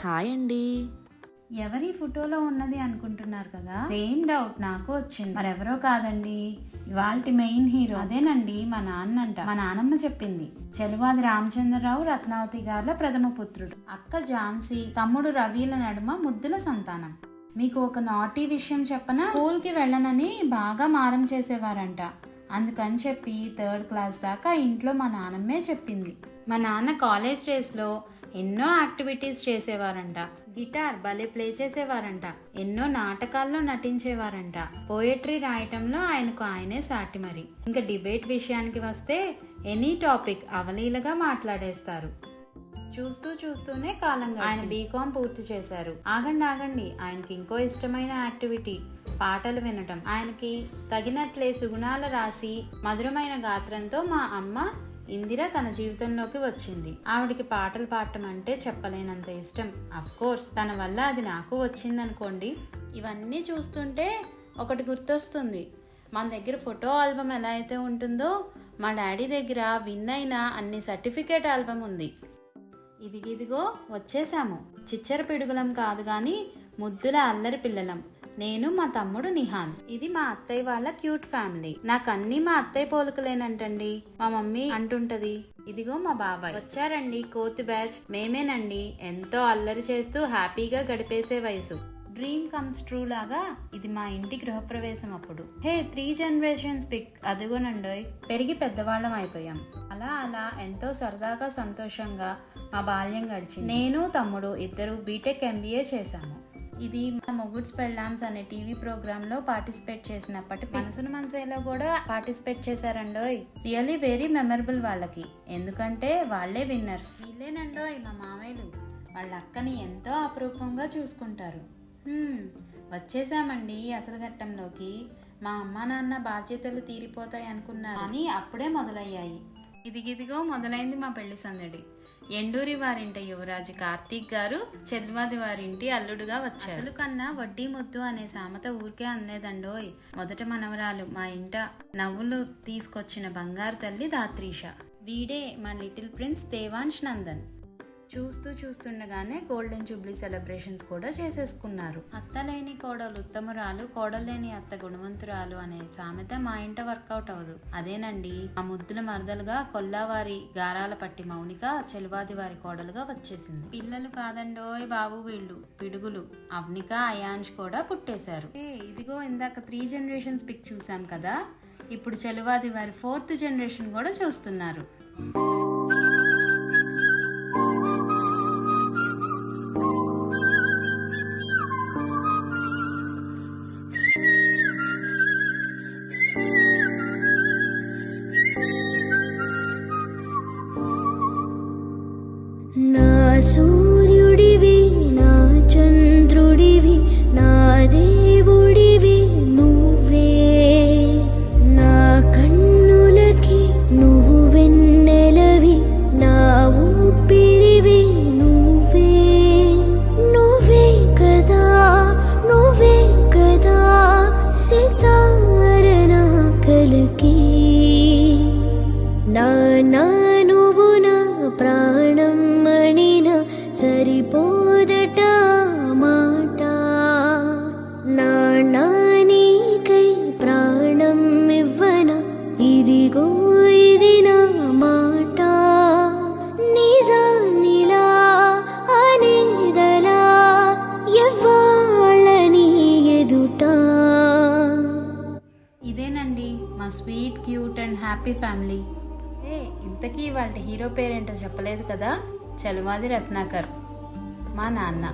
Hi అండి. ఎవరి ఫోటోలో ఉన్నది అనుకుంటున్నారు కదా, సేమ్ డౌట్ నాకు వచ్చింది. మరెవరో కాదండి, ఇవాల్టి మెయిన్ హీరో అదేనండి, మా నాన్నంట. మా నానమ్మ చెప్పింది. చెలువాది రామచంద్రరావు రత్నావతి గారుల ప్రథమ పుత్రుడు, అక్క ఝాన్సీ, తమ్ముడు రవిల నడుమ ముద్దుల సంతానం. మీకు ఒక నాటీ విషయం చెప్పనా? స్కూల్కి వెళ్ళనని బాగా మారం చేసేవారంట. అందుకని చెప్పి 3rd క్లాస్ దాకా ఇంట్లో మా నానమ్మే చెప్పింది. మా నాన్న కాలేజ్ డేస్లో ఎన్నో యాక్టివిటీస్ చేసేవారంట. గిటార్ భలే ప్లే చేసేవారంట. ఎన్నో నాటకాల్లో నటించేవారంట. పోయట్రీ రాయటంలో ఆయనకు ఆయనే సాటి. మరి ఇంకా డిబేట్ విషయానికి వస్తే ఎనీ టాపిక్ అవలీలగా మాట్లాడేస్తారు. చూస్తూనే కాలం ఆయన బీకాం పూర్తి చేశారు. ఆగండి, ఆయనకి ఇంకో ఇష్టమైన యాక్టివిటీ పాటలు వినటం. ఆయనకి తగినట్లే సుగుణాల రాసి మధురమైన గాత్రంతో మా అమ్మ ఇందిర తన జీవితంలోకి వచ్చింది. ఆవిడికి పాటలు పాడటం అంటే చెప్పలేనంత ఇష్టం. అఫ్ కోర్స్ తన వల్ల అది నాకు వచ్చిందనుకోండి. ఇవన్నీ చూస్తుంటే ఒకటి గుర్తొస్తుంది. మన దగ్గర ఫోటో ఆల్బమ్ ఎలా అయితే ఉంటుందో, మా డాడీ దగ్గర విన్ అయిన అన్ని సర్టిఫికేట్ ఆల్బమ్ ఉంది. ఇదిగో వచ్చేసాము. చిచ్చర పిడుగులం కాదు గాని ముద్దుల అల్లరి పిల్లలం. నేను, మా తమ్ముడు నిహాన్. ఇది మా అత్తయ్య వాళ్ళ క్యూట్ ఫ్యామిలీ. నాకన్నీ మా అత్తయ్య పోలికలేనంటండి మా మమ్మీ అంటుంటది. ఇదిగో మా బాబాయ్ వచ్చారండి, కోతి బ్యాచ్. మేమేనండి, ఎంతో అల్లరి చేస్తూ హ్యాపీగా గడిపేసే వయసు. డ్రీమ్ కమ్స్ ట్రూ లాగా ఇది మా ఇంటి గృహప్రవేశం అప్పుడు. 3 generations పిక్ అదిగోనండోయ్. పెరిగి పెద్దవాళ్ళం అయిపోయాం. అలా ఎంతో సరదాగా సంతోషంగా మా బాల్యం గడిచింది. నేను, తమ్ముడు ఇద్దరు బీటెక్ MBA చేశాము. ఇది మా మొగుడ్స్ పెళ్ళామ్స్ అనే టీవీ ప్రోగ్రామ్ లో పార్టిసిపేట్ చేసినప్పటి మనసును మనసేలో కూడా పార్టిసిపేట్ చేశారండోయ్. రియల్లీ వెరీ మెమరబుల్ వాళ్ళకి, ఎందుకంటే వాళ్లే విన్నర్స్. వీళ్ళేనండోయ్ మా మామయ్యలు. వాళ్ళ అక్కని ఎంతో అపురూపంగా చూసుకుంటారు. వచ్చేసామండి అసలు ఘట్టంలోకి. మా అమ్మా నాన్న బాధ్యతలు తీరిపోతాయి అనుకున్నారు, కానీ అప్పుడే మొదలయ్యాయి. ఇదిగో మొదలైంది మా పెళ్లి సందడి. ఎండూరి వారింట యువరాజు కార్తీక్ గారు చెల్వాది వారింటి అల్లుడుగా వచ్చారు. అసలు కన్నా వడ్డీ ముద్దు అనే సామెత ఊరికే అనలేదండోయ్. మొదట మనవరాలు మా ఇంట నవ్వులు తీసుకొచ్చిన బంగారు తల్లి దాత్రీష. వీడే మా లిటిల్ ప్రిన్స్ దేవాంశ్ నందన్. చూస్తుండగానే గోల్డెన్ జూబ్లీ సెలబ్రేషన్స్ కూడా చేసేసుకున్నారు. అత్త లేని కోడలు ఉత్తమురాలు, కోడలేని అత్త గుణవంతురాలు అనే సామెత మా ఇంట వర్కౌట్ అవ్వదు. అదేనండి, ఆ ముద్దుల మరదలుగా కొల్లావారి గారాల పట్టి మౌనిక చెలువాది వారి కోడలుగా వచ్చేసింది. పిల్లలు కాదండోయ్ బాబు, వీళ్ళు పిడుగులు. అవనిక, అయాన్ష్ కూడా పుట్టేశారు. ఇదిగో ఇందాక 3 generations పిక్ చూసాం కదా, ఇప్పుడు చెలువాది వారి 4th generation కూడా చూస్తున్నారు. నా సూర్యుడివి, నా చంద్రుడివి, నా దేవుడివి నువ్వే. నా కన్నులకి నువ్వు వెన్నెలవి, నా ఊపిరివి నువ్వే. నువ్వే కదా సితార నా కలకి. నా నువ్వు నా ప్రాణం మణిన సరిపోదట మాట. నా నీకై ప్రాణం ఇవ్వన, ఇదిగో ఇది నా మాట. నిజానిలా అనేదలా ఎవ్వాళ్ళని ఎదుట. ఇదేనండి మా sweet, cute and happy family. ఇంతకీ వాళ్ళ హీరో పేరేంటో చెప్పలేదు కదా, చెలువాది రత్నాకర్ మా నాన్న.